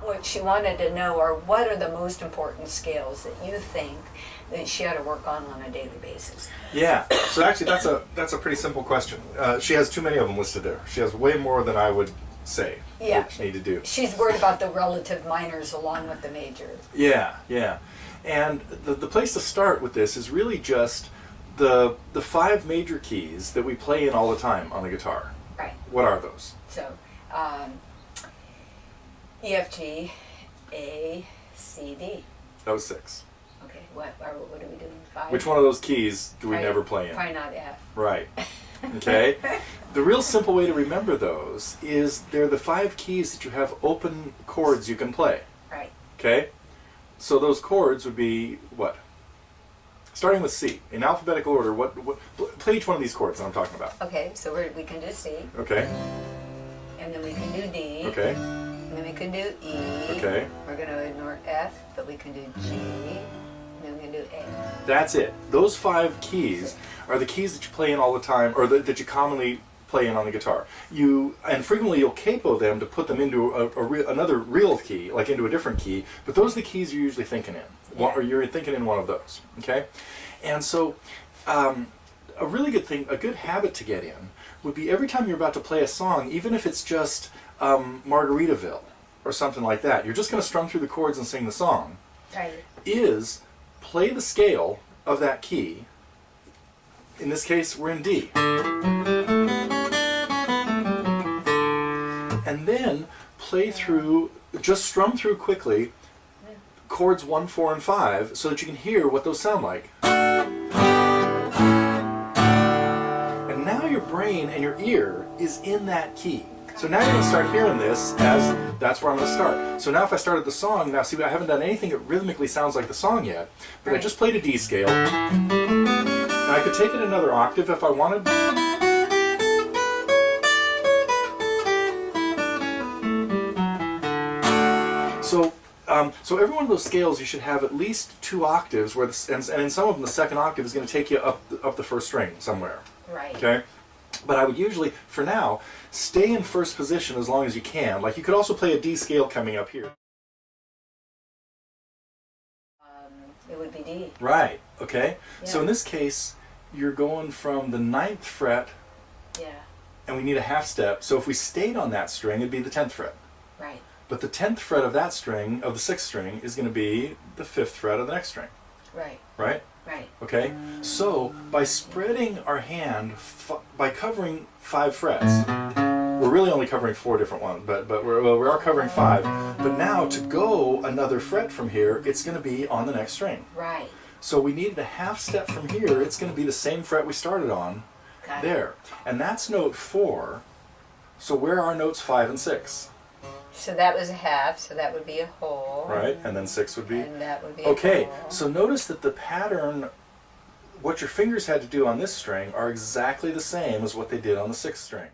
what she wanted to know are what are the most important scales that you think that she ought to work on a daily basis. Yeah. So actually, that's a pretty simple question. She has too many of them listed there. She has way more than I would say. Yeah. That you need to do. She's worried about the relative minors along with the majors. Yeah. Yeah. And the place to start with this is really just the 5 major keys that we play in all the time on the guitar. Right. What are those? So, E, F, G, A, C, D. That was 6. Okay, what are we doing? 5? Which one of those keys do we never play in? Probably not F. Right. Okay. The real simple way to remember those is they're the 5 keys that you have open chords you can play. Right. Okay? So those chords would be what? Starting with C. In alphabetical order, play each one of these chords that I'm talking about. Okay, so we can do C. Okay. And then we can do D. Okay. And then we can do E. Okay. We're going to ignore F, but we can do G. And then we can do A. That's it. Those 5 keys are the keys that you play in all the time, or that you commonly play in on the guitar. And frequently you'll capo them to put them into another real key, like into a different key, but those are the keys you're usually thinking in. Yeah. Or you're thinking in one of those. Okay? And so a really good thing, a good habit to get in would be every time you're about to play a song, even if it's just Margaritaville or something like that, you're just going to strum through the chords and sing the song, Right. is play the scale of that key. In this case, we're in D. And then play through, just strum through quickly, chords 1, 4, and 5, so that you can hear what those sound like. And now your brain and your ear is in that key. So now you're going to start hearing this as that's where I'm going to start. So now if I started the song, now see, I haven't done anything that rhythmically sounds like the song yet, but I just played a D scale. Now I could take it another octave if I wanted. So every one of those scales you should have at least 2 octaves, where and in some of them the second octave is going to take you up the first string somewhere. Right. Okay? But I would usually, for now, stay in first position as long as you can. Like you could also play a D scale coming up here. It would be D. Right, okay? Yeah. So in this case, you're going from the 9th fret, Yeah. and we need a half step. So if we stayed on that string, it'd be the 10th fret. Right. But the 10th fret of that string, of the 6th string, is going to be the 5th fret of the next string. Right. Right? Right. Okay? So, by spreading our hand, by covering 5 frets, we're really only covering 4 different ones, but we are covering 5. But now, to go another fret from here, it's going to be on the next string. Right. So we needed a half step from here. It's going to be the same fret we started on there. And that's note 4. So where are notes 5 and 6? So that was a half, so that would be a whole. Right, and then 6 would be? And that would be a okay, whole. so notice that the pattern, what your fingers had to do on this string, are exactly the same as what they did on the 6th string.